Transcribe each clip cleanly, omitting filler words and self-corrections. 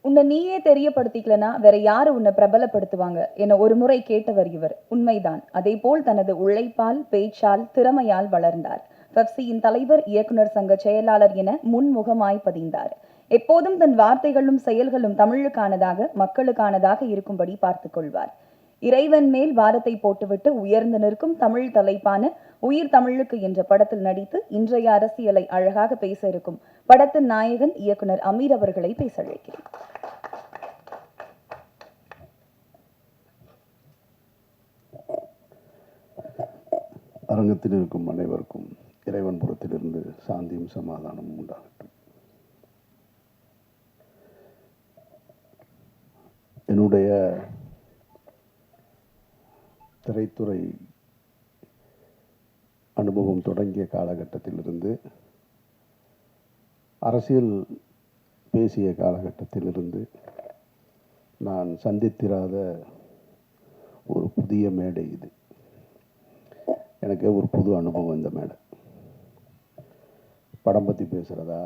உன்னை நீயே தெரியப்படுத்திக்கலனா வேற யாரு உன்னை பிரபலப்படுத்துவாங்க என ஒரு முறை கேட்டவர் இவர். உண்மைதான். அதேபோல் தனது உழைப்பால், பேச்சால், திறமையால் வளர்ந்தார். பெப்சியின் தலைவர், இயக்குனர் சங்க செயலாளர் என முன்முகமாய் பதிந்தார். எப்போதும் தன் வார்த்தைகளும் செயல்களும் தமிழுக்கானதாக, மக்களுக்கானதாக இருக்கும்படி பார்த்துக் கொள்வார். இறைவன் மேல் வாரத்தை போட்டுவிட்டு உயர்ந்து நிற்கும் தமிழ் தலைப்பான உயிர் தமிழுக்கு என்ற படத்தில் நடித்து இன்றைய அரசியலை அழகாக பேச இருக்கும் படத்தின் நாயகன் இயக்குனர் அமீர் அவர்களை பேச அழைக்கிறேன். அரங்கத்தில் இருக்கும் அனைவருக்கும் இறைவன் புறத்திலிருந்து சாந்தியும் சமாதானமும் உண்டாகட்டும். என்னுடைய திரைத்துறை அனுபவம் தொடங்கிய காலகட்டத்திலிருந்து, அரசியல் பேசிய காலகட்டத்திலிருந்து நான் சந்தித்திராத ஒரு புதிய மேடை இது. எனக்கு ஒரு புது அனுபவம் இந்த மேடை. படம் பற்றி பேசுகிறதா,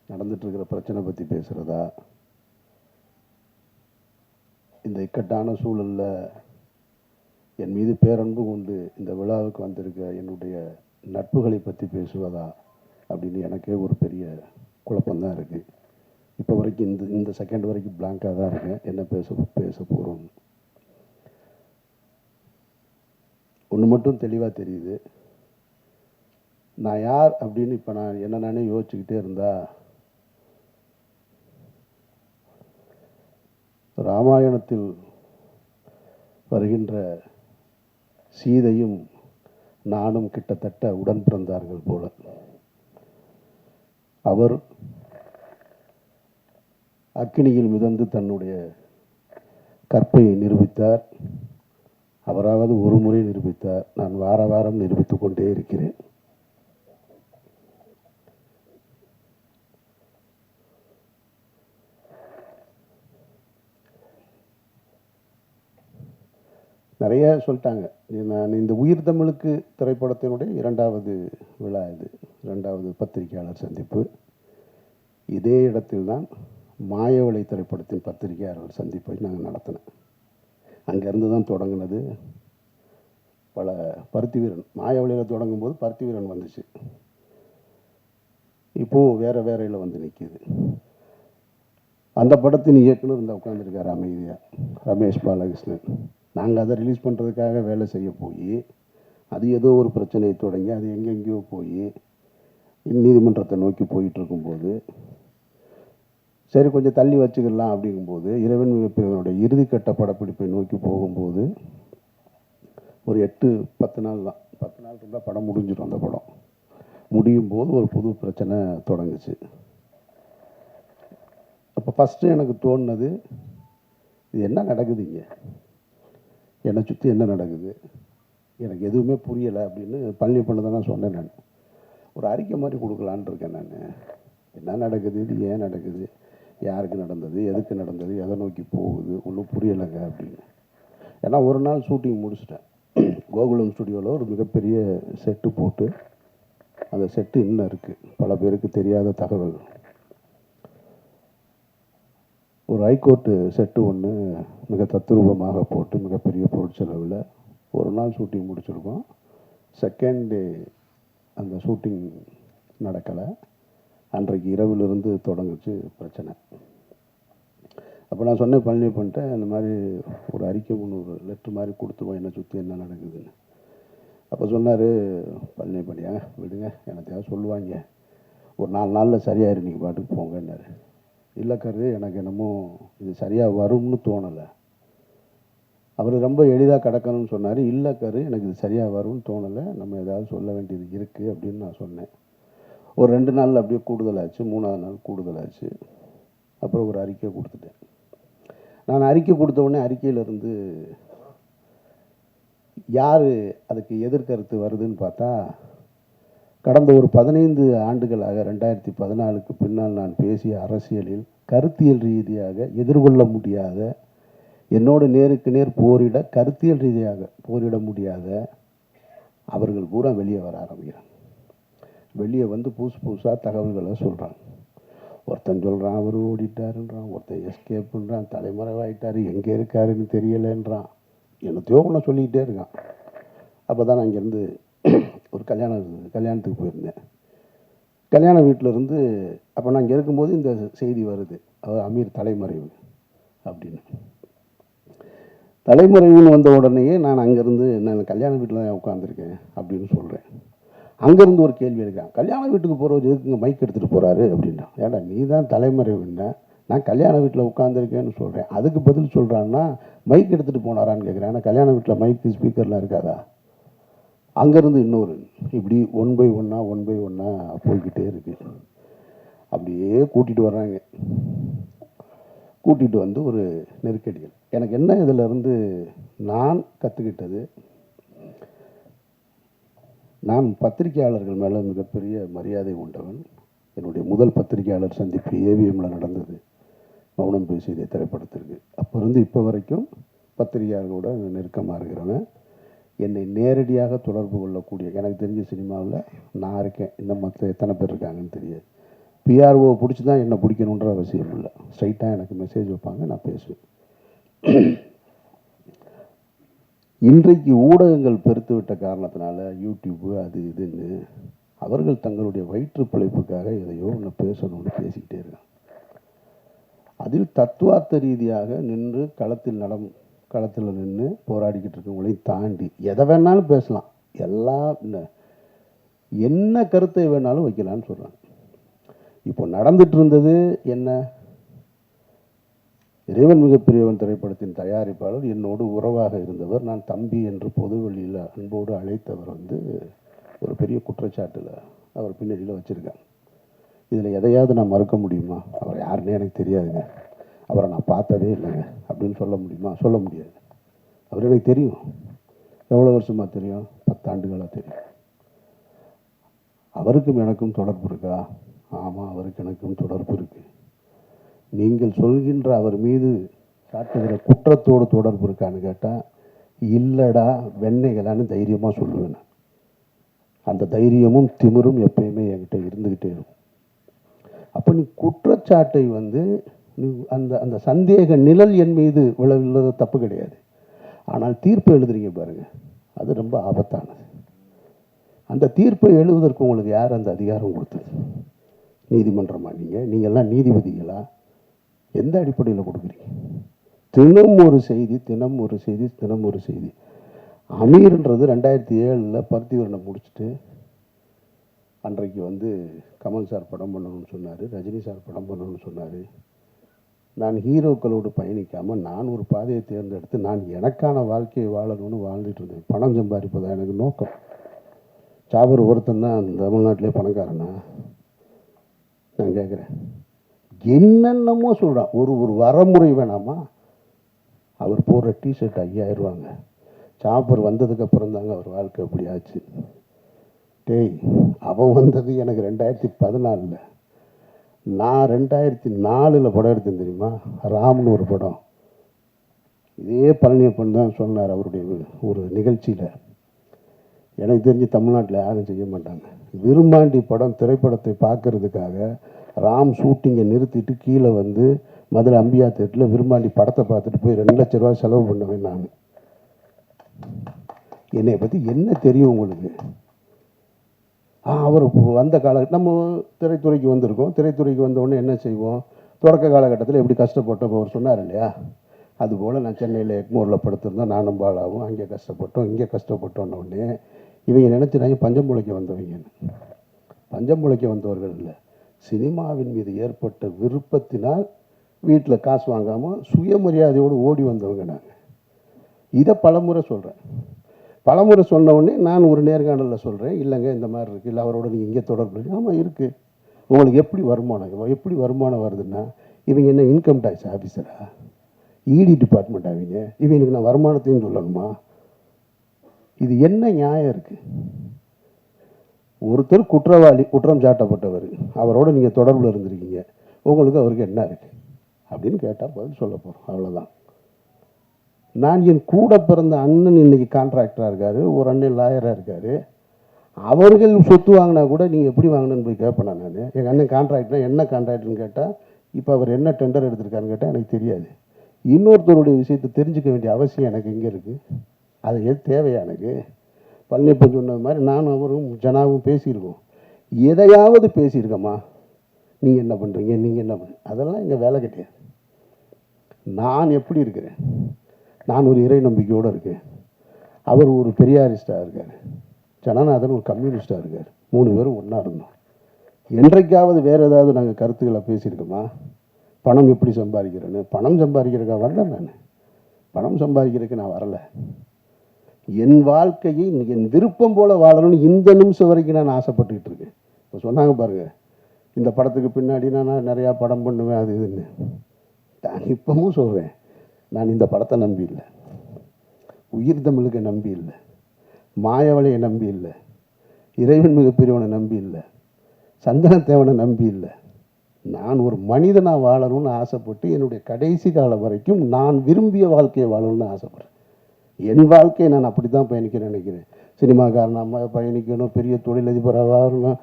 நடந்துட்டுருக்கிற பிரச்சனை பற்றி பேசுகிறதா, இந்த இக்கட்டான சூழலில் என் மீது பேரன்பு கொண்டு இந்த விழாவுக்கு வந்திருக்க என்னுடைய நட்புகளை பற்றி பேசுவதா அப்படின்னு எனக்கே ஒரு பெரிய குழப்பம்தான் இருக்குது. இப்போ வரைக்கும் இந்த செகண்ட் வரைக்கும் பிளாங்காக தான் இருக்கேன். என்ன பேச போகிறோம். ஒன்று மட்டும் தெளிவாக தெரியுது. நான் யார் அப்படின்னு இப்போ நான் நானே யோசிச்சுக்கிட்டே இருந்தால், ராமாயணத்தில் வருகின்ற சீதையும் நானும் கிட்டத்தட்ட உடன் பிறந்தார்கள் போல. அவர் அக்கினியில் மிதந்து தன்னுடைய கற்பை நிரூபித்தார். அவராவது ஒரு முறை நிரூபித்தார். நான் வார வாரம் நிரூபித்துக் கொண்டே இருக்கிறேன். நிறைய சொல்லிட்டாங்க. நான் இந்த உயிர் தமிழுக்கு திரைப்படத்தினுடைய 2வது விழா இது, 2வது பத்திரிகையாளர் சந்திப்பு. இதே இடத்தில்தான் மாயவளை திரைப்படத்தின் பத்திரிகையாளர் சந்திப்பை நாங்கள் நடத்தினேன். அங்கேருந்து தான் தொடங்கினது. பல பருத்தி வீரன் மாயவளியில் தொடங்கும் போது பருத்தி வீரன் வந்துச்சு. இப்போது வேறையில் வந்து நிற்கிது. அந்த படத்தின் இயக்குனர் இந்த உட்காந்துருக்கார் அமைதியாக, ரமேஷ் பாலகிருஷ்ணன். நாங்கள் அதை ரிலீஸ் பண்ணுறதுக்காக வேலை செய்ய போய் அது ஏதோ ஒரு பிரச்சனையை தொடங்கி அது எங்கெங்கேயோ போய் நீதிமன்றத்தை நோக்கி போயிட்டுருக்கும்போது, சரி கொஞ்சம் தள்ளி வச்சுக்கலாம் அப்படிங்கும்போது, இறைவன் மிகப்பெரியவனுடைய இறுதிக்கட்ட படப்பிடிப்பை நோக்கி போகும்போது ஒரு 8-10 நாள் தான், 10 நாள் இருந்தால் படம் முடிஞ்சிடும். அந்த படம் முடியும் போது ஒரு புது பிரச்சனை தொடங்குச்சு. அப்போ ஃபஸ்ட்டு எனக்கு தோணுனது, இது என்ன நடக்குதுங்க, என்னை சுற்றி என்ன நடக்குது, எனக்கு எதுவுமே புரியலை அப்படின்னு பழனி பண்ண தான் சொன்னேன். நான் ஒரு அறிக்கை மாதிரி கொடுக்கலான் இருக்கேன். நான் என்ன நடக்குது, இது ஏன் நடக்குது, யாருக்கு நடந்தது, எதுக்கு நடந்தது, எதை நோக்கி போகுது, ஒன்றும் புரியலைங்க அப்படின்னு. ஏன்னா ஒரு நாள் ஷூட்டிங் முடிச்சிட்டேன். கோகுலம் ஸ்டுடியோவில் ஒரு மிகப்பெரிய செட்டு போட்டு, அந்த செட்டு இன்னும் இருக்குது, பல பேருக்கு தெரியாத தகவல். ஒரு ஹைகோர்ட்டு செட்டு ஒன்று மிக தத்ரூபமாக போட்டு மிகப்பெரிய பொருட்செலவில் ஒரு நாள் ஷூட்டிங் முடிச்சிருக்கோம். செகண்ட் டே அந்த ஷூட்டிங் நடக்கலை. அன்றைக்கு இரவிலிருந்து தொடங்குச்சு பிரச்சனை. அப்போ நான் சொன்னேன் பழனி பண்ணிட்டேன், இந்த மாதிரி ஒரு அறிக்கை ஒன்று, ஒரு லெட்ரு மாதிரி கொடுத்துருவோம் என்னை சுற்றி என்ன நடக்குதுன்னு. அப்போ சொன்னார் பழனி பண்ணியாங்க விடுங்க, எனத்தையாவது சொல்லுவாங்க, ஒரு 4 நாளில் சரியாயிரு, நீங்கள் பாட்டுக்கு போங்கன்னாரு. இல்லை கரு, எனக்கு என்னமோ இது சரியாக வரும்னு தோணலை. அவர் ரொம்ப எளிதாக கிடக்கணும்னு சொன்னார். இல்லை கரு, எனக்கு இது சரியாக வரும்னு தோணலை, நம்ம ஏதாவது சொல்ல வேண்டியது இருக்குது அப்படின்னு நான் சொன்னேன். ஒரு 2 நாள் அப்படியே கூடுதலாச்சு, 3ஆவது நாள் கூடுதலாச்சு. அப்புறம் ஒரு அறிக்கை கொடுத்துட்டேன். நான் அறிக்கை கொடுத்த உடனே அறிக்கையிலிருந்து யார் அதுக்கு எதிர்கருத்து வருதுன்னு பார்த்தா, கடந்த ஒரு 15 ஆண்டுகளாக 2014க்கு பின்னால் நான் பேசிய அரசியலில் கருத்தியல் ரீதியாக எதிர்கொள்ள முடியாத, என்னோடு நேருக்கு நேர் போரிட கருத்தியல் ரீதியாக போரிட முடியாத அவர்கள் பூரா வெளியே வர ஆரம்பிக்கிறாங்க. வெளியே வந்து புதுசாக தகவல்களை சொல்கிறாங்க. ஒருத்தன் சொல்கிறான் அவர் ஓடிட்டாருன்றான், ஒருத்தன் எஸ்கேப்புன்றான், தலைமறைவாயிட்டார், எங்கே இருக்காருன்னு தெரியலைன்றான், என்னத்தையோ ஒன்று சொல்லிக்கிட்டே இருக்கான். அப்போ தான் நான் இங்கேருந்து ஒரு கல்யாணத்துக்கு போயிருந்தேன். கல்யாண வீட்டிலேருந்து அப்போ நான் இங்கே இருக்கும்போது இந்த செய்தி வருது, அவர் அமீர் தலைமறைவு அப்படின்னு. தலைமறைவுன்னு வந்த உடனேயே நான் அங்கேருந்து நான் கல்யாண வீட்டில் தான் உட்காந்துருக்கேன் அப்படின்னு சொல்கிறேன். அங்கேருந்து ஒரு கேள்வி எடுக்கிறேன், கல்யாண வீட்டுக்கு போகிறவர் எதுக்குங்க மைக் எடுத்துகிட்டு போகிறாரு அப்படின்னா. ஏடா நீ தான் தலைமறைவுன்னா, நான் கல்யாண வீட்டில் உட்காந்துருக்கேன்னு சொல்கிறேன். அதுக்கு பதில் சொல்கிறான்னா மைக் எடுத்துகிட்டு போனாரான்னு கேட்குறேன். ஆனால் கல்யாண வீட்டில் மைக்கு ஸ்பீக்கர்லாம் இருக்காதா? அங்கேருந்து இன்னொரு இப்படி ஒன் பை ஒன்னாக போய்கிட்டே இருக்கு. அப்படியே கூட்டிகிட்டு வர்றாங்க. கூட்டிகிட்டு வந்து ஒரு நெருக்கடிகள். எனக்கு என்ன இதிலிருந்து நான் கற்றுக்கிட்டது, நான் பத்திரிகையாளர்கள் மேலே மிகப்பெரிய மரியாதை உண்டவன். என்னுடைய முதல் பத்திரிகையாளர் சந்திப்பு ஏவிஎம்மில் நடந்தது, மௌனம் பேசியதே திரைப்படத்திற்கு. அப்போ இருந்து இப்போ வரைக்கும் பத்திரிகையாளர்களோட நெருக்கமாக இருக்கிறவன். என்னை நேரடியாக தொடர்பு கொள்ளக்கூடிய, எனக்கு தெரிஞ்ச சினிமாவில் நான் இருக்கேன், இன்னும் மற்ற எத்தனை பேர் இருக்காங்கன்னு தெரியாது. பிஆர்ஓ பிடிச்சி தான் என்னை பிடிக்கணுன்ற அவசியம் இல்லை, ஸ்ட்ரைட்டாக எனக்கு மெசேஜ் வைப்பாங்க, நான் பேசுவேன். இன்றைக்கு ஊடகங்கள் பெருத்து விட்ட காரணத்தினால யூடியூப்பு அது இதுன்னு அவர்கள் தங்களுடைய வயிற்று பிழைப்புக்காக எதையோ ஒன்று பேசணும்னு பேசிக்கிட்டே இருக்காங்க. அதில் தத்துவார்த்த ரீதியாக நின்று களத்தில் நின்று போராடிக்கிட்டு இருக்கவங்களையும் தாண்டி எதை வேணாலும் பேசலாம், எல்லாம் என்ன கருத்தை வேணாலும் வைக்கலான்னு சொல்கிறாங்க. இப்போ நடந்துட்டு இருந்தது என்ன, இறைவன் மிகப்பெரியவன் திரைப்படத்தின் தயாரிப்பாளர் என்னோடு உறவாக இருந்தவர், நான் தம்பி என்று பொதுவெளியில் அன்போடு அழைத்தவர் ஒரு பெரிய குற்றச்சாட்டில் அவர் பின்னணியில் வச்சுருக்காங்க. இதில் எதையாவது நான் மறுக்க முடியுமா? அவர் யாருன்னே எனக்கு தெரியாதுங்க, அவரை நான் பார்த்ததே இல்லைங்க அப்படின்னு சொல்ல முடியுமா? சொல்ல முடியாது. அவர் எனக்கு தெரியும். எவ்வளோ வருஷமாக தெரியும்? 10 ஆண்டுகளாக தெரியும். அவருக்கும் எனக்கும் தொடர்பு இருக்கா? ஆமாம், அவருக்கு எனக்கும் தொடர்பு இருக்குது. நீங்கள் சொல்கின்ற அவர் மீது காட்டுகிற குற்றத்தோடு தொடர்பு இருக்கான்னு கேட்டால் இல்லைடா வெண்ணெய்களான்னு தைரியமாக சொல்லுவேன். அந்த தைரியமும் திமிரும் எப்பயுமே என்கிட்ட இருந்துக்கிட்டே இருக்கும். அப்போ நீ குற்றச்சாட்டை நீ அந்த சந்தேக நிழல் என் மீது விழவில்லது தப்பு கிடையாது. ஆனால் தீர்ப்பு எழுதுறீங்க பாருங்கள், அது ரொம்ப ஆபத்தானது. அந்த தீர்ப்பை எழுதுவதற்கு உங்களுக்கு யார் அந்த அதிகாரம் கொடுத்தது? நீதிமன்றமா? நீங்கள்லாம் நீதிபதிகளா? எந்த அடிப்படையில் கொடுக்குறீங்க? தினம் ஒரு செய்தி. அமீர்ன்றது 2007 பருத்திவரனை முடிச்சுட்டு அன்றைக்கு கமல் சார் படம் பண்ணணும்னு சொன்னார், ரஜினி சார் படம் பண்ணணும்னு சொன்னார். நான் ஹீரோக்களோடு பயணிக்காமல் நான் ஒரு பாதையை தேர்ந்தெடுத்து நான் எனக்கான வாழ்க்கையை வாழணும்னு வாழ்ந்துட்டு இருந்தேன். பணம் சம்பாதிப்பதா எனக்கு நோக்கம். சாபர் ஒருத்தன் தான் தமிழ்நாட்டிலே பணக்காரனா? நான் கேட்குறேன். என்னென்னமோ சொல்கிறான். ஒரு வரமுறை வேணாமா? அவர் போடுற டிஷர்ட் 5000 ரூபாங்க. சாப்பர் வந்ததுக்கப்புறம் தாங்க அவர் வாழ்க்கை அப்படி ஆச்சு. டேய், அவன் வந்தது எனக்கு 2014. நான் 2004 படம் எடுத்தேன் தெரியுமா? ராம்னு ஒரு படம். இதே பழனியப்பன் தான் சொன்னார் அவருடைய ஒரு நிகழ்ச்சியில். எனக்கு தெரிஞ்சு தமிழ்நாட்டில் யாரும் செய்ய மாட்டாங்க. விரும்மாண்டி படம் திரைப்படத்தை பார்க்கறதுக்காக ராம் ஷூட்டிங்கை நிறுத்திட்டு கீழே மதுரை அம்பியா தேட்டரில் விரும்மாண்டி படத்தை பார்த்துட்டு போய் 2 லட்ச ரூபா செலவு பண்ணுவேன் நான். என்னை பற்றி என்ன தெரியும் உங்களுக்கு? அவர் வந்த நம்ம திரைத்துறைக்கு வந்திருக்கோம். திரைத்துறைக்கு வந்தவுடனே என்ன செய்வோம்? தொடக்க காலகட்டத்தில் எப்படி கஷ்டப்பட்டோம் அவர் சொன்னார் இல்லையா? அதுபோல் நான் சென்னையில் எக்மோரில் படுத்திருந்தோம், நானும் பாலாவும். அங்கே கஷ்டப்பட்டோம், இங்கே கஷ்டப்பட்டோன்னொடனே இவங்க நினச்சிட்டாங்க பஞ்சம் பிழைக்க வந்தவங்கன்னு. பஞ்சம் பிழைக்க வந்தவர்கள் இல்லை, சினிமாவின் மீது ஏற்பட்ட விருப்பத்தினால் வீட்டில் காசு வாங்காமல் சுயமரியாதையோடு ஓடி வந்தவங்க நாங்கள். இதை பலமுறை சொல்கிறேன். பலமுறை சொன்ன உடனே நான் ஒரு நேர்காணலில் சொல்கிறேன், இல்லைங்க இந்த மாதிரி இருக்குது, இல்லை அவரோட நீங்கள் இங்கே தொடர்பு இருக்குது. ஆமாம் இருக்குது. உங்களுக்கு எப்படி வருமானம் வருதுன்னா, இவங்க என்ன இன்கம் டேக்ஸ் ஆஃபீஸரா? இடி டிபார்ட்மெண்ட் ஆவீங்க, இவங்களுக்கு நான் வருமானத்தையும் சொல்லணுமா? இது என்ன நியாயம் இருக்குது? ஒருத்தர் குற்றவாளி, குற்றம் சாட்டப்பட்டவர், அவரோட நீங்கள் தொடர்பில் இருந்திருக்கீங்க, உங்களுக்கு அவருக்கு என்ன இருக்குது அப்படின்னு கேட்டால் பதில் சொல்ல போகிறோம், அவ்வளோதான். நான் என் கூட பிறந்த அண்ணன் இன்னைக்கு கான்ட்ராக்டராக இருக்கார், ஒரு அண்ணன் லாயராக இருக்கார். அவர்கள் சொத்து வாங்கினா கூட நீங்கள் எப்படி வாங்கினேன்னு போய் கேட்பேன் நான். எங்கள் அண்ணன் கான்ட்ராக்ட்னா என்ன கான்ட்ராக்ட்னு கேட்டால் இப்போ அவர் என்ன டெண்டர் எடுத்திருக்காருன்னு கேட்டால் எனக்கு தெரியாது. இன்னொருத்தருடைய விஷயத்தை தெரிஞ்சுக்க வேண்டிய அவசியம் எனக்கு எங்கே இருக்குது? அது எது தேவையா எனக்கு? பழனியப்பன் சொன்ன மாதிரி நானும் அவரும் ஜனாவும் பேசியிருக்கோம். எதையாவது பேசியிருக்கோமா? நீங்கள் என்ன பண்ணுறீங்க, நீங்கள் என்ன பண்ணுறீங்க, அதெல்லாம் எங்கள் வேலை கிடையாது. நான் எப்படி இருக்கிறேன்? நான் ஒரு இறை நம்பிக்கையோடு இருக்கேன். அவர் ஒரு பெரியாரிஸ்டாக இருக்கார். ஜனநாதன் ஒரு கம்யூனிஸ்டாக இருக்கார். 3 பேரும் ஒன்றா இருந்தோம். என்றைக்காவது வேறு ஏதாவது நாங்கள் கருத்துக்களை பேசியிருக்கோமா? பணம் எப்படி சம்பாதிக்கிறேன்னு? பணம் சம்பாதிக்கிறதுக்காக வரல. நான் பணம் சம்பாதிக்கிறதுக்கு நான் வரலை. என் வாழ்க்கையை என் விருப்பம் போல் வாழணும்னு இந்த நிமிஷம் வரைக்கும் நான் ஆசைப்பட்டுக்கிட்டு இருக்கேன். இப்போ சொன்னாங்க பாருங்கள், இந்த படத்துக்கு பின்னாடி நான் நிறையா படம் பண்ணுவேன் அது இதுன்னு. நான் இப்பவும் சொல்கிறேன், நான் இந்த படத்தை நம்பி இல்லை, உயிர் தமிழுக்கு நம்பி இல்லை, மாயவளையை நம்பி இல்லை, இறைவன் மிகப்பெரியவனை நம்பி இல்லை, சந்தனத்தேவனை நம்பி இல்லை. நான் ஒரு மனிதனாக வாழணும்னு ஆசைப்பட்டு என்னுடைய கடைசி காலம் வரைக்கும் நான் விரும்பிய வாழ்க்கையை வாழணும்னு ஆசைப்பட்றேன். என் வாழ்க்கையை நான் அப்படி தான் பயணிக்கிறேன் நினைக்கிறேன். சினிமாக்காரனாக பயணிக்கணும், பெரிய தொழிலதிபராக வாழணும்,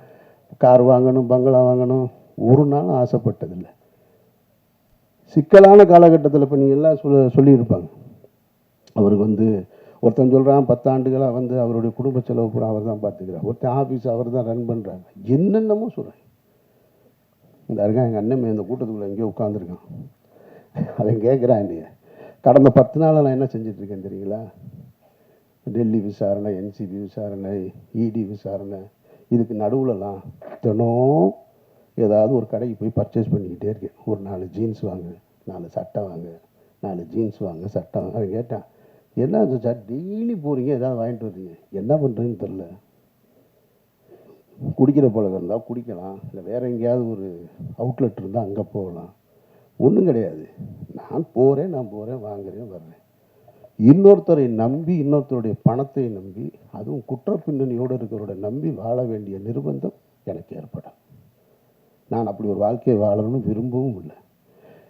கார் வாங்கணும், பங்களா வாங்கணும், ஒரு நாளும் ஆசைப்பட்டதில்லை. சிக்கலான காலகட்டத்தில் இப்போ நீங்கள் எல்லாம் சொல்லியிருப்பாங்க, அவருக்கு ஒருத்தன் சொல்கிறான் 10 ஆண்டுகளாக அவருடைய குடும்ப செலவு பூரா அவர் தான் பார்த்துக்கிறார், ஒருத்தன் ஆஃபீஸ் அவர் தான் ரன் பண்ணுறாங்க, என்னென்னமோ சொல்கிறேன். இந்த இருக்கான் எங்கள் அண்ணன் இந்த கூட்டத்துக்குள்ளே எங்கேயோ உட்காந்துருக்கான். அவன் கேட்குறான், இல்லையா கடந்த 10 நாளில் நான் என்ன செஞ்சிட்ருக்கேன் தெரியுங்களா? டெல்லி விசாரணை, என்சிபி விசாரணை, இடி விசாரணை, இதுக்கு நடுவுலலாம் தினம் ஏதாவது ஒரு கடைக்கு போய் பர்ச்சேஸ் பண்ணிக்கிட்டே இருக்கேன். ஒரு 4 ஜீன்ஸ் வாங்க, 4 சட்டை வாங்க, 4 ஜீன்ஸ் வாங்க, சட்டை வாங்க. அவன் கேட்டான், என்ன சார் டெய்லி போகிறீங்க, ஏதாவது வாங்கிட்டு வர்றீங்க, என்ன பண்ணுறதுன்னு தெரில. குடிக்கிற பழக்கம் இருந்தால் குடிக்கலாம், இல்லை வேறு எங்கேயாவது ஒரு அவுட்லெட் இருந்தால் அங்கே போகலாம். ஒன்றும் கிடையாது. நான் போகிறேன் வாங்குறேன் வர்றேன். இன்னொருத்தரை நம்பி, இன்னொருத்தருடைய பணத்தை நம்பி, அதுவும் குற்ற பின்னணியோடு இருக்கிறவரோட நம்பி வாழ வேண்டிய நிர்பந்தம் எனக்கு ஏற்படும். நான் அப்படி ஒரு வாழ்க்கையை வாழணும்னு விரும்பவும் இல்லை.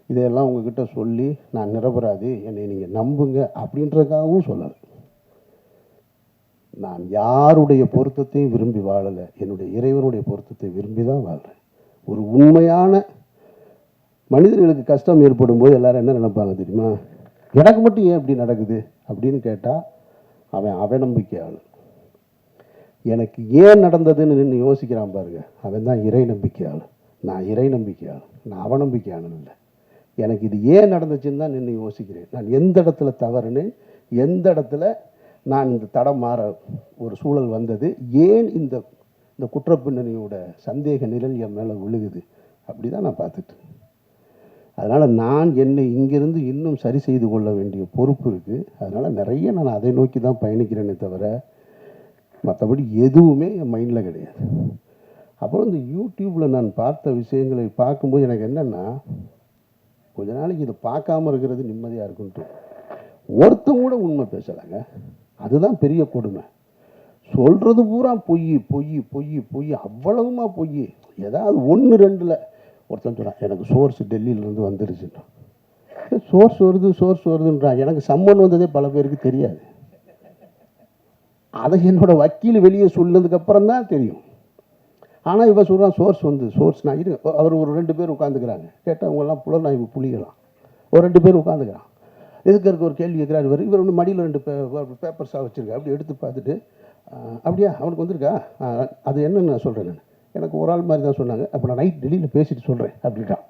இதையெல்லாம் உங்ககிட்ட சொல்லி நான் நிரபராதி, என்னை நீங்கள் நம்புங்க அப்படின்றதுக்காகவும் சொல்லலை. நான் யாருடைய பொருத்தத்தையும் விரும்பி வாழலை, என்னுடைய இறைவனுடைய பொருத்தத்தை விரும்பி தான் வாழ்கிறேன். ஒரு உண்மையான மனிதர்களுக்கு கஷ்டம் ஏற்படும் போது எல்லாரும் என்ன நினைப்பாங்க தெரியுமா? எனக்கு மட்டும் ஏன் இப்படி நடக்குது அப்படின்னு கேட்டால் அவன் அவநம்பிக்கையாளன். எனக்கு ஏன் நடந்ததுன்னு நின்று யோசிக்கிறான் பாருங்க, அவன் தான் இறை நம்பிக்கையாளன். நான் இறை நம்பிக்கையாளன், நான் அவநம்பிக்கையாளன் இல்லை. எனக்கு இது ஏன் நடந்துச்சுன்னு தான் நின்று யோசிக்கிறேன். நான் எந்த இடத்துல தவறுன்னு, எந்த இடத்துல நான் இந்த தடம் மாற ஒரு சூழல் வந்தது, ஏன் இந்த இந்த குற்றப்பின்னணியோட சந்தேக நிழல் என் மேலே விழுகுது, அப்படி தான் நான் பார்த்துட்டு. அதனால் நான் என்னை இங்கிருந்து இன்னும் சரி செய்து கொள்ள வேண்டிய பொறுப்பு இருக்குது. அதனால் நிறைய நான் அதை நோக்கி தான் பயணிக்கிறேனே தவிர மற்றபடி எதுவுமே என் மைண்டில் கிடையாது. அப்புறம் இந்த யூடியூப்பில் நான் பார்த்த விஷயங்களை பார்க்கும்போது எனக்கு என்னென்னா, கொஞ்ச நாளைக்கு இதை பார்க்காம இருக்கிறது நிம்மதியாக இருக்குன்ட்டு. ஒருத்தன் கூட உண்மை பேசலைங்க, அதுதான் பெரிய கொடுமை. சொல்கிறது பூரா பொய் பொய் பொய் பொய், அவ்வளவுமா பொய். ஏதாவது 1-2 ஒருத்தன் சொன்னான், எனக்கு சோர்ஸ் டெல்லியிலேருந்து வந்துருச்சுன்னா. சோர்ஸ் வருதுன்றான். எனக்கு சம்மன் வந்ததே பல பேருக்கு தெரியாது. அதை என்னோட வக்கீல் வெளியே சொன்னதுக்கப்புறம் தான் தெரியும். ஆனால் இவன் சொல்கிறான் சோர்ஸ் நான் இரு. அவர் ஒரு 2 பேர் உட்காந்துக்கிறாங்க. கேட்டால் அவங்கெல்லாம் புலனாய்வு புலிகளாம். ஒரு 2 பேர் உட்காந்துக்கிறான். எதுக்கு ஒரு கேள்வி கேட்குறாரு. இவர் மடியில் 2 பேப்பர்ஸாக வச்சுருக்கா. அப்படி எடுத்து பார்த்துட்டு, அப்படியா அவனுக்கு வந்திருக்கா, அது என்னன்னு நான் சொல்கிறேன். நான் எனக்கு ஒரு ஆள் மாதிரி தான் சொன்னாங்க. அப்போ நான் நைட் டெல்லியில் பேசிட்டு சொல்கிறேன் அப்படின்ட்டான்.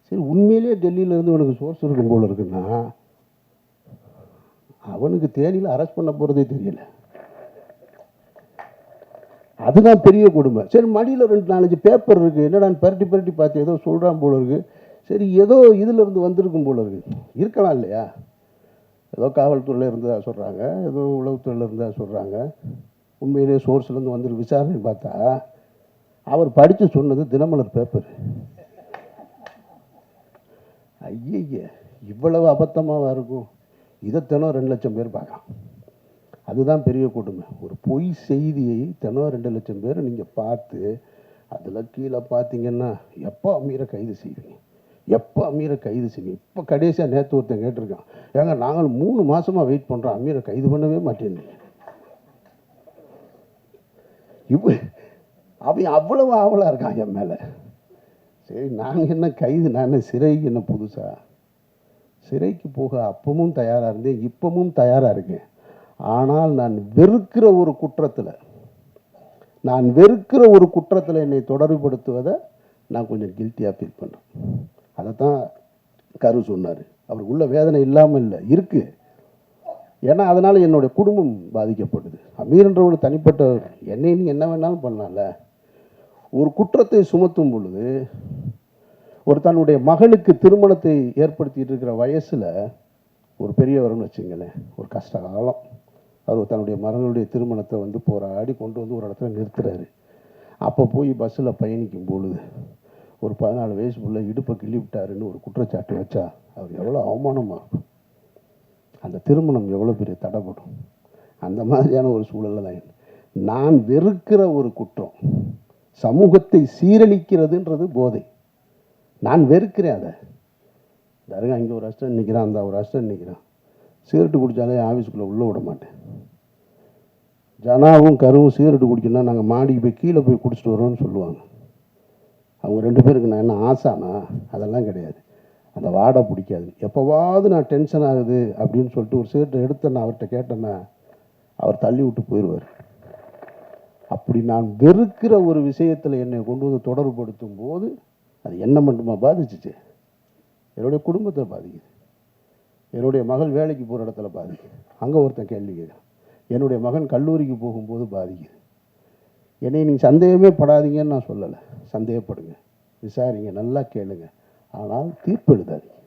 சரி, உண்மையிலே டெல்லியிலேருந்து அவனுக்கு சோர்ஸ் இருக்கும் போல் இருக்குன்னா, அவனுக்கு தேனியில் அரெஸ்ட் பண்ண போகிறதே தெரியல. அதுதான் பெரிய கொடுமை. சரி, மடியில் 2-4 பேப்பர் இருக்குது, என்னடான்னு பரட்டி பார்த்து ஏதோ சொல்கிறான் போல இருக்குது. சரி, ஏதோ இதிலிருந்து வந்திருக்கும் போல இருக்குது. இருக்கலாம் இல்லையா? ஏதோ காவல்துறையில் இருந்தால் சொல்கிறாங்க, ஏதோ உளவுத்துறையில் இருந்தால் சொல்கிறாங்க. உண்மையிலே சோர்ஸ்லேருந்து வந்துருக்கு. விசாரணை பார்த்தா அவர் படித்து சொன்னது தினமலர் பேப்பர். ஐய, இவ்வளவு அபத்தமாக இருக்கும். இதை தினம் 2 லட்சம் பேர் பார்க்கலாம். அதுதான் பெரிய கொடுமை. ஒரு பொய் செய்தியை தினம் 2 லட்சம் பேர் நீங்கள் பார்த்து, அதில் கீழே பார்த்தீங்கன்னா எப்போ அமீரை கைது செய்வீங்க, எப்போ அமீரை கைது செய்வீங்க. இப்போ கடைசியாக நேற்று ஒருத்தன் கேட்டிருக்கான், ஏங்க நாங்கள் 3 மாதமாக வெயிட் பண்ணுறோம், அமீரை கைது பண்ணவே மாட்டேன்னு. இப்போ அவன் அவ்வளவு ஆவலாக இருக்கான் என் மேலே. சரி, நாங்கள் என்ன கைது, நான் என்ன சிறைக்கு என்ன புதுசா? சிறைக்கு போக அப்பவும் தயாராக இருந்தேன், இப்பவும் தயாராக இருக்கேன். ஆனால் நான் வெறுக்கிற ஒரு குற்றத்தில் என்னை தொடர்புபடுத்துவதை நான் கொஞ்சம் கில்ட்டியாக ஃபீல் பண்ணுறேன். அதை தான் கரு சொன்னார். அவருக்கு உள்ள வேதனை இல்லாமல் இல்லை, இருக்குது. ஏன்னா அதனால் என்னுடைய குடும்பம் பாதிக்கப்படுது. அமீர்ன்றவங்க தனிப்பட்ட என்னை நீ என்ன வேணாலும் பண்ணலாம்ல. ஒரு குற்றத்தை சுமத்தும் பொழுது ஒரு தன்னுடைய மகளுக்கு திருமணத்தை ஏற்படுத்திட்டு இருக்கிற வயசில் ஒரு பெரியவர்னு வச்சுங்களேன், ஒரு கஷ்ட காலம், அவர் தன்னுடைய மகளுடைய திருமணத்தை வந்து போராடி கொண்டு வந்து ஒரு இடத்துல நிறுத்துறாரு. அப்போ போய் பஸ்ஸில் பயணிக்கும் பொழுது ஒரு 14 வயசுக்குள்ள இடுப்பை கிள்ளி விட்டாருன்னு ஒரு குற்றச்சாட்டு வச்சா அவர் எவ்வளோ அவமானமாக இருக்கும். அந்த திருமணம் எவ்வளோ பெரிய தடைப்படும். அந்த மாதிரியான ஒரு சூழலில் தான் நான் வெறுக்கிற ஒரு குற்றம் சமூகத்தை சீரழிக்கிறதுன்றது போதை. நான் வெறுக்கிறேன் அதை. தருங்க இங்கே ஒரு அஸ்டன் நிற்கிறான், அந்த ஒரு அஸ்டன் நிற்கிறான், சிகரெட்டு குடித்தாலே ஆஃபீஸுக்குள்ளே உள்ளே விட மாட்டேன். ஜனாவும் கருவும் சிகரெட்டு குடிக்கணும்னா நாங்கள் மாடிக்கு போய் கீழே போய் குடிச்சிட்டு வரோம்னு சொல்லுவாங்க. அவங்க 2 பேருக்கு நான் என்ன ஆசானா? அதெல்லாம் கிடையாது. அந்த வாடை பிடிக்காது. எப்போவாவது நான் டென்ஷன் ஆகுது அப்படின்னு சொல்லிட்டு ஒரு சிகரெட்டை எடுத்தேன்னா அவர்கிட்ட கேட்டேன்னா அவர் தள்ளி விட்டு போயிடுவார். அப்படி நான் வெறுக்கிற ஒரு விஷயத்தில் என்னை கொண்டு வந்து தொடர்புபடுத்தும் போது அது என்ன மட்டுமா பாதிச்சிச்சு, என்னுடைய குடும்பத்தை பாதிக்குது. என்னுடைய மகள் வேலைக்கு போகிற இடத்துல பாதிக்குது. அங்கே ஒருத்தன் கேள்வி கேட்குறான். என்னுடைய மகன் கல்லூரிக்கு போகும்போது பாதிக்குது. என்னை நீங்கள் சந்தேகமே படாதீங்கன்னு நான் சொல்லலை. சந்தேகப்படுங்க, விசாரிங்க, நல்லா கேளுங்க. ஆனால் தீர்ப்பு எழுதாதீங்க.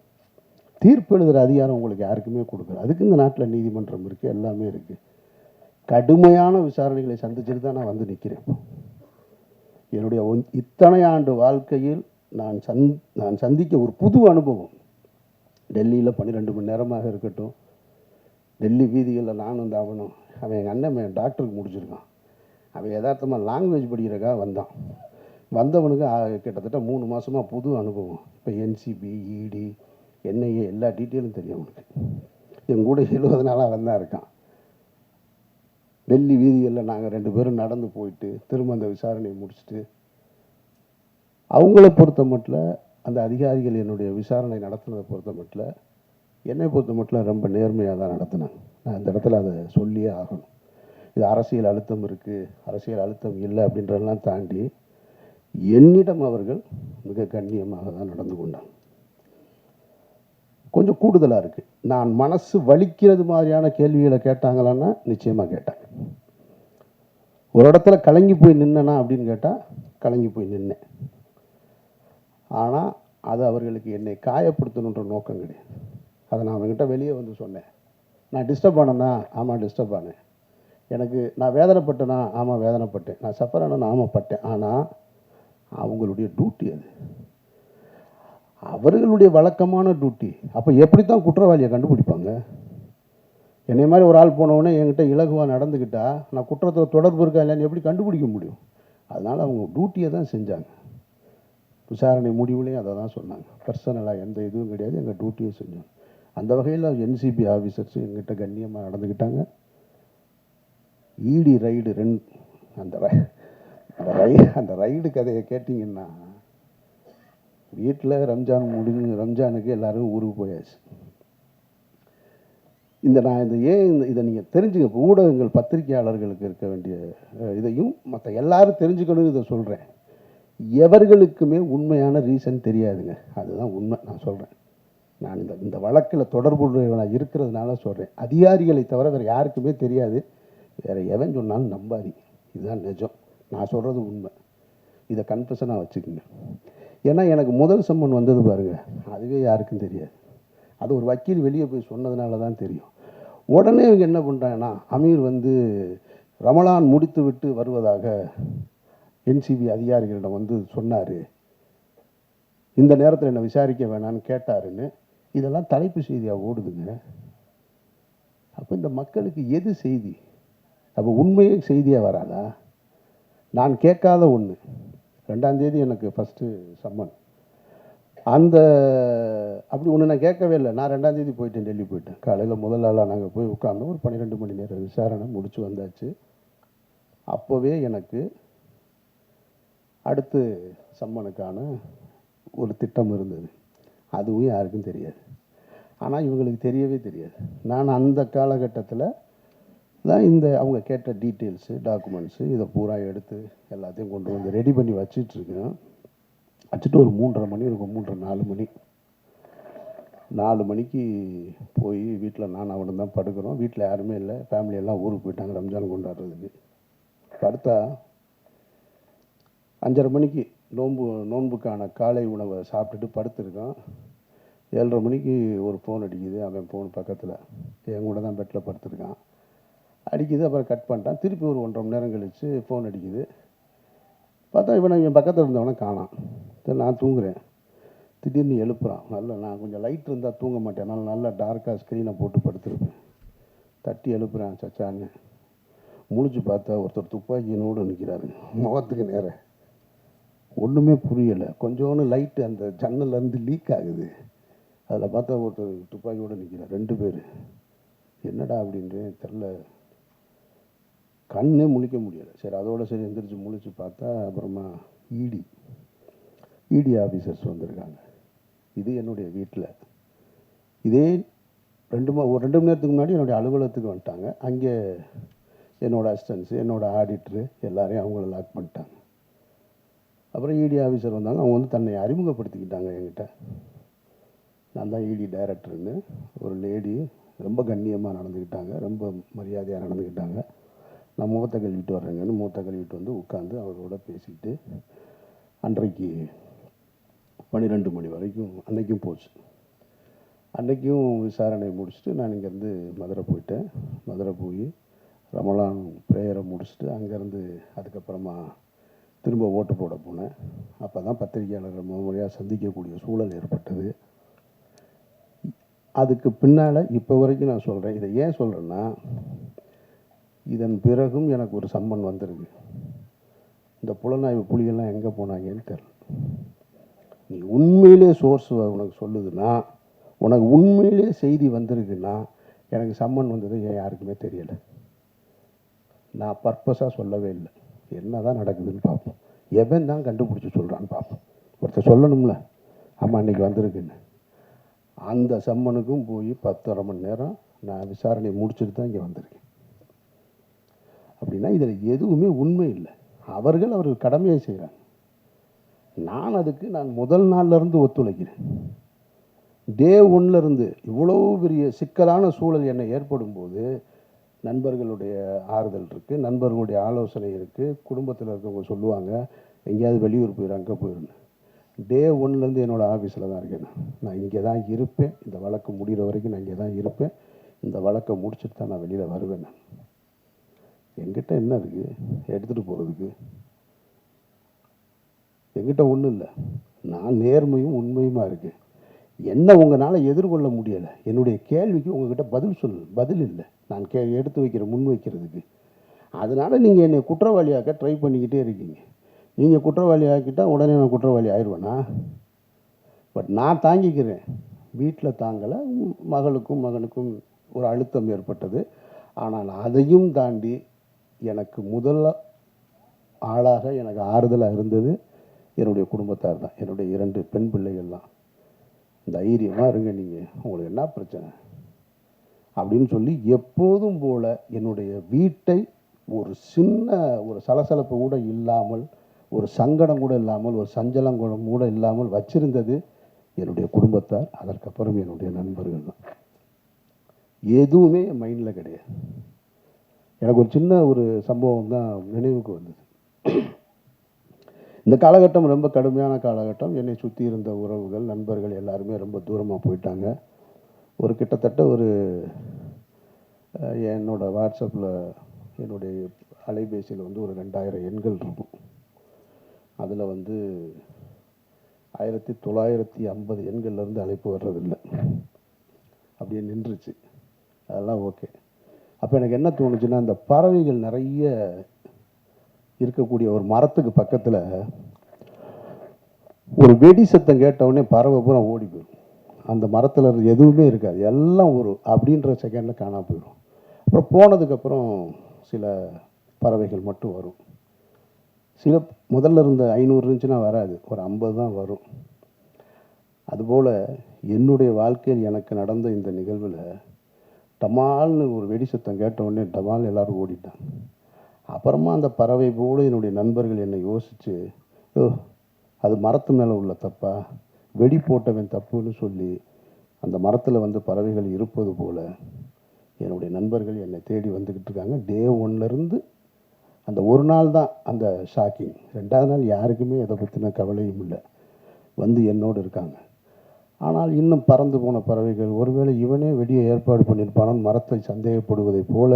தீர்ப்பு எழுதுகிற அதிகாரம் உங்களுக்கு யாருக்குமே கொடுக்குறது. அதுக்கு இந்த நாட்டில் நீதிமன்றம் இருக்குது, எல்லாமே இருக்குது. கடுமையான விசாரணைகளை சந்திச்சுட்டு தான் நான் வந்து நிற்கிறேன். என்னுடைய இத்தனை ஆண்டு வாழ்க்கையில் நான் சந்திக்க ஒரு புது அனுபவம். டெல்லியில் 12 மணி நேரமாக இருக்கட்டும், டெல்லி வீதிகளில் நானும் வந்து அவன் எங்கள் அண்ணன் டாக்டருக்கு முடிச்சிருக்கான். அவன் யதார்த்தமாக லாங்குவேஜ் படிக்கிறக்காக வந்தவனுக்கு கிட்டத்தட்ட 3 மாதமாக புது அனுபவம். இப்போ என்சிபி, இடி, என்ஐஏ எல்லா டீட்டெயிலும் தெரியும் அவனுக்கு. என் கூட 70 நாளாக வந்தான் இருக்கான். டெல்லி வீதிகளில் நாங்கள் 2 பேரும் நடந்து போயிட்டு திரும்ப அந்த விசாரணையை முடிச்சுட்டு, அவங்கள பொறுத்த மட்டும் அந்த அதிகாரிகள் என்னுடைய விசாரணை நடத்துனதை பொறுத்த மட்டும், என்னை பொறுத்த மட்டும் ரொம்ப நேர்மையாக தான் நடத்தினாங்க. நான் இந்த இடத்துல அதை சொல்லியே ஆகணும். இது அரசியல் அழுத்தம் இருக்குது, அரசியல் அழுத்தம் இல்லை அப்படின்றதெல்லாம் தாண்டி என்னிடம் அவர்கள் மிக கண்ணியமாக தான் நடந்து கொண்டாங்க. கொஞ்சம் கூடுதலாக இருக்குது. நான் மனசு வலிக்கிறது மாதிரியான கேள்விகளை கேட்டாங்களான்னா நிச்சயமாக கேட்டேன். ஒரு இடத்துல கலங்கி போய் நின்னேனா அப்படின்னு கேட்டால் கலங்கி போய் நின்னேன். ஆனால் அது அவர்களுக்கு என்னை காயப்படுத்தணுன்ற நோக்கம் கிடையாது. அதை நான் அவங்ககிட்ட வெளியே வந்து சொன்னேன். நான் டிஸ்டர்ப் ஆனேன்னா ஆமாம் டிஸ்டர்ப் ஆனேன். நான் வேதனைப்பட்டேனா ஆமாம் வேதனைப்பட்டேன். நான் சஃபர் ஆனேன்னா ஆமாம் பட்டேன். ஆனால் அவங்களுடைய டியூட்டி அது, அவர்களுடைய வழக்கமான டியூட்டி. அப்போ எப்படி தான் குற்றவாளியை கண்டுபிடிப்பாங்க? என்னை மாதிரி ஒரு ஆள் போனவுடனே என்கிட்ட இலகுவாக நடந்துக்கிட்டா நான் குற்றத்தில் தொடர்பு இருக்கா இல்லைன்னு எப்படி கண்டுபிடிக்க முடியும்? அதனால் அவங்க டியூட்டியை தான் செஞ்சாங்க. விசாரணை முடிவுலையும் அதை தான் சொன்னாங்க. பர்சனலாக எந்த இதுவும் கிடையாது, எங்கள் டியூட்டியை செஞ்சோம். அந்த வகையில் என்சிபி ஆஃபீஸர்ஸ் எங்கிட்ட கண்ணியமாக நடந்துக்கிட்டாங்க. இடி ரைடு அந்த ரைடு கதையை கேட்டிங்கன்னா, வீட்டில் ரம்ஜானுக்கு எல்லோரும் ஊருக்கு போயாச்சு. இதை நீங்கள் தெரிஞ்சுங்க. இப்போ ஊடகங்கள் பத்திரிகையாளர்களுக்கு இருக்க வேண்டிய இதையும் மற்ற எல்லாரும் தெரிஞ்சுக்கணும். இதை சொல்கிறேன். எவர்களுக்குமே உண்மையான ரீசன் தெரியாதுங்க. அதுதான் உண்மை. நான் சொல்கிறேன். நான் இந்த வழக்கில் தொடர்புடையவனாக இருக்கிறதுனால சொல்கிறேன். அதிகாரிகளை தவிர வேறு யாருக்குமே தெரியாது. வேறு எவன் சொன்னாலும் நம்பாதீங்க. இதுதான் நிஜம். நான் சொல்கிறது உண்மை. இதை கன்ஃபெஷனாக வச்சுக்கோங்க. ஏன்னா எனக்கு முதல் சம்மன் வந்தது பாருங்கள், அதுவே யாருக்கும் தெரியாது. அது ஒரு வக்கீல் வெளியே போய் சொன்னதுனால தான் தெரியும். உடனே இவங்க என்ன பண்ணுறாங்கன்னா, அமீர் வந்து ரமலான் முடித்து விட்டு வருவதாக என்சிபி அதிகாரிகளிடம் வந்து சொன்னார், இந்த நேரத்தில் என்னை விசாரிக்க வேணான்னு கேட்டாருன்னு இதெல்லாம் தலைப்பு செய்தியாக ஓடுதுங்க. அப்போ இந்த மக்களுக்கு எது செய்தி? அப்போ உண்மையே செய்தியாக வராதா? நான் கேட்காத ஒன்று. 2ஆம் தேதி எனக்கு ஃபஸ்ட்டு சம்மன். அப்படி ஒன்று நான் கேட்கவே இல்லை. நான் 2ஆம் தேதி போயிட்டேன், டெல்லி போயிட்டேன். காலையில் முதல் நாளாக நாங்கள் போய் உட்கார்ந்தோம். ஒரு 12 மணி நேரம் விசாரணை முடிச்சு வந்தாச்சு. அப்போவே எனக்கு அடுத்து சம்மனுக்கான ஒரு திட்டம் இருந்தது. அதுவும் யாருக்கும் தெரியாது. ஆனால் இவங்களுக்கு தெரியவே தெரியாது. நான் அந்த காலகட்டத்தில் தான் அவங்க கேட்ட டீட்டெயில்ஸு, டாக்குமெண்ட்ஸு இதை பூரா எடுத்து எல்லாத்தையும் கொண்டு வந்து ரெடி பண்ணி வச்சிட்ருக்கேன். வச்சுட்டு ஒரு 3:30 மணி இருக்கும், 3:30 4 மணி. 4 மணிக்கு போய் வீட்டில் நான் அவனும் தான் படுக்கிறோம். வீட்டில் யாருமே இல்லை, ஃபேமிலி எல்லாம் ஊருக்கு போயிட்டாங்க ரம்ஜான் கொண்டாடுறதுக்கு. படுத்தா 5:30 மணிக்கு நோன்புக்கான காலை உணவை சாப்பிட்டுட்டு படுத்துருக்கான். 7:30 மணிக்கு ஒரு ஃபோன் அடிக்குது. அவன் ஃபோன் பக்கத்தில் என் கூட தான் பெட்டில் படுத்துருக்கான். அடிக்குது, அப்புறம் கட் பண்ணிட்டான். திருப்பி ஒரு 1.5 மணி நேரம் கழித்து ஃபோன் அடிக்குது. பார்த்தா என் பக்கத்தில் இருந்தவனை காணாம். சரி, நான் தூங்குறேன். திடீர்னு எழுப்புறான். நான் கொஞ்சம் லைட் இருந்தால் தூங்க மாட்டேன், அதனால் நல்லா டார்க்காக ஸ்க்ரீனை போட்டு படுத்துருப்பேன். தட்டி எழுப்புறான், சச்சான்னு. முழிச்சு பார்த்தா ஒருத்தர் துப்பாக்கியினோடு நிற்கிறாரு, முகத்துக்கு நேர. ஒன்றுமே புரியலை. கொஞ்சோன்னு லைட்டு அந்த ஜன்னல்லேருந்து லீக் ஆகுது. அதில் பார்த்தா ஒருத்தர் துப்பாக்கியோடு நிற்கிறார், 2 பேர். என்னடா அப்படின்ட்டு தெரில, கண்ணே முழிக்க முடியலை. சரி, அதோடு சரி எந்திரிச்சு முழிச்சு பார்த்தா அப்புறமா இடி ஆஃபீஸர்ஸ் வந்திருக்காங்க. இது என்னுடைய வீட்டில். இதே ஒரு 2 மணி நேரத்துக்கு முன்னாடி என்னுடைய அலுவலகத்துக்கு வந்துட்டாங்க. அங்கே என்னோடய அசிஸ்டன்ஸு, என்னோடய ஆடிட்ரு எல்லாரையும் அவங்கள லாக் பண்ணிட்டாங்க. அப்புறம் இடி ஆஃபீஸர் வந்தாங்க. அவங்க வந்து தன்னை அறிமுகப்படுத்திக்கிட்டாங்க என்கிட்ட. நான் தான் இடி டைரக்டர்னு. ஒரு லேடி ரொம்ப கண்ணியமாக நடந்துக்கிட்டாங்க, ரொம்ப மரியாதையாக நடந்துக்கிட்டாங்க. நான் மூத்த கழுவிட்டு வர்றேங்கன்னு மூத்த கழுவிட்டு வந்து உட்காந்து அவரோட பேசிக்கிட்டு அன்றைக்கு 12 மணி வரைக்கும் அன்றைக்கும் போச்சு. அன்றைக்கும் விசாரணை முடிச்சுட்டு நான் இங்கேருந்து மதுரை போயிட்டேன். மதுரை போய் ரமலான் ப்ரேயரை முடிச்சுட்டு அங்கேருந்து அதுக்கப்புறமா திரும்ப ஓட்டு போட போனேன். அப்போ தான் பத்திரிகையாளர்கள் முறையாக சந்திக்கக்கூடிய சூழல் ஏற்பட்டது. அதுக்கு பின்னால் இப்போ வரைக்கும் நான் சொல்கிறேன். இதை ஏன் சொல்கிறேன்னா, இதன் பிறகும் எனக்கு ஒரு சம்மன் வந்திருக்கு. இந்த புலனாய்வு புலிகள்லாம் எங்கே போனாங்கன்னு தெரியல. நீ உண்மையிலே சோர்ஸ் உனக்கு சொல்லுதுன்னா, உனக்கு உண்மையிலே செய்தி வந்திருக்குன்னா, எனக்கு சம்மன் வந்தது ஏன் யாருக்குமே தெரியலை. நான் பர்பஸாக சொல்லவே இல்லை. என்ன தான் நடக்குதுன்னு பார்ப்போம். எவன் தான் கண்டுபிடிச்சி சொல்கிறான்னு பார்ப்போம். ஒருத்தர் சொல்லணும்ல, ஆமாம் அன்றைக்கி வந்திருக்குன்னு. அந்த சம்மனுக்கும் போய் 10.5 மணி நேரம் நான் விசாரணையை முடிச்சுட்டு தான் இங்கே வந்திருக்கேன். அப்படின்னா இதில் எதுவுமே உண்மை இல்லை. அவர்கள் கடமையை செய்கிறாங்க. நான் முதல் நாள்லேருந்து ஒத்துழைக்கிறேன். டே 1லேருந்து இவ்வளோ பெரிய சிக்கலான சூழல் என்னை ஏற்படும் போது நண்பர்களுடைய ஆறுதல் இருக்குது, நண்பர்களுடைய ஆலோசனை இருக்குது. குடும்பத்தில் இருக்கவங்க சொல்லுவாங்க, எங்கேயாவது வெளியூர் போயிடும், அங்கே போயிடுன்னு. டே 1லேருந்து என்னோடய ஆஃபீஸில் தான் இருக்கேன். நான் இங்கே தான் இருப்பேன். இந்த வழக்கு முடிகிற வரைக்கும் நான் இங்கே தான் இருப்பேன். இந்த வழக்கை முடிச்சுட்டு தான் நான் வெளியில் வருவேன். நான் என்கிட்ட என்ன இருக்குது எடுத்துகிட்டு போகிறதுக்கு? என்கிட்ட ஒன்றும் இல்லை. நான் நேர்மையும் உண்மையுமா இருக்கேன். என்ன உங்களால் எதிர்கொள்ள முடியலை, என்னுடைய கேள்விக்கு உங்ககிட்ட பதில் இல்லை. நான் எடுத்து முன் வைக்கிறதுக்கு. அதனால் நீங்கள் என்னை குற்றவாளியாக்க ட்ரை பண்ணிக்கிட்டே இருக்கீங்க. நீங்கள் குற்றவாளி ஆக்கிட்டால் உடனே நான் குற்றவாளி ஆயிடுவேனா? பட் நான் தாங்கிக்கிறேன். வீட்டில் தாங்கலை, மகளுக்கும் மகனுக்கும் ஒரு அழுத்தம் ஏற்பட்டது. ஆனால் அதையும் தாண்டி எனக்கு முதல் ஆளாக எனக்கு ஆறுதலாக இருந்தது என்னுடைய குடும்பத்தார் தான், என்னுடைய 2 பெண் பிள்ளைகள் தான். தைரியமாக இருங்க, நீங்கள் உங்களுக்கு என்ன பிரச்சனை அப்படின்னு சொல்லி எப்போதும் போல் என்னுடைய வீட்டை ஒரு சலசலப்பு கூட இல்லாமல், ஒரு சங்கடம் கூட இல்லாமல், ஒரு சஞ்சலம் கூட இல்லாமல் வச்சிருந்தது என்னுடைய குடும்பத்தார். அதற்கப்புறம் என்னுடைய நண்பர்கள் தான். எதுவுமே என் மைண்டில் கிடையாது. எனக்கு ஒரு சின்ன சம்பவம் தான் நினைவுக்கு வந்தது. இந்த காலகட்டம் ரொம்ப கடுமையான காலகட்டம். என்னை சுற்றி இருந்த உறவுகள், நண்பர்கள் எல்லாருமே ரொம்ப தூரமாக போயிட்டாங்க. கிட்டத்தட்ட என்னோடய வாட்ஸ்அப்பில், என்னுடைய அலைபேசியில் ஒரு 2000 எண்கள் இருக்கும். அதில் 1950 எண்கள்லேருந்து அழைப்பு வர்றதில்லை, அப்படியே நின்றுச்சு. அதெல்லாம் ஓகே. அப்போ எனக்கு என்ன தோணுச்சுன்னா, இந்த பறவைகள் நிறைய இருக்கக்கூடிய ஒரு மரத்துக்கு பக்கத்தில் ஒரு வெடி சத்தம் கேட்டவுடனே பறவை பூரா ஓடி போயிடும். அந்த மரத்தில் எதுவுமே இருக்காது, எல்லாம் அப்படின்ற செகண்டில் காணாம போயிடும். அப்புறம் போனதுக்கப்புறம் சில பறவைகள் மட்டும் வரும். சில முதல்ல இருந்த 500 இருந்துச்சுன்னா வராது, ஒரு 50 தான் வரும். அதுபோல் என்னுடைய வாழ்க்கையில் எனக்கு நடந்த இந்த நிகழ்வில் டமால்னு ஒரு வெடி சத்தம் கேட்ட உடனே டமால் எல்லோரும் ஓடிட்டாங்க. அப்புறமா அந்த பறவை போல் என்னுடைய நண்பர்கள் என்னை யோசித்து, ஓ அது மரத்து மேலே உள்ள தப்பா, வெடி போட்டவன் தப்புன்னு சொல்லி அந்த மரத்தில் வந்து பறவைகள் இருப்பது போல் என்னுடைய நண்பர்கள் என்னை தேடி வந்துக்கிட்டு இருக்காங்க. டே 1லேருந்து அந்த ஒரு நாள் தான் அந்த ஷாக்கிங். 2வது நாள் யாருக்குமே இதை பற்றின கவலையும் இல்லை, வந்து என்னோடு இருக்காங்க. ஆனால் இன்னும் பறந்து போன பறவைகள், ஒருவேளை இவனே வெடியை ஏற்பாடு பண்ணியிருப்பானு மரத்தை சந்தேகப்படுவதைப் போல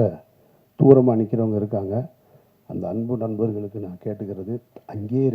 தூரமாக நிற்கிறவங்க இருக்காங்க. அந்த அன்பு நண்பர்களுக்கு நான் கேட்டுக்கிறது, அங்கேயே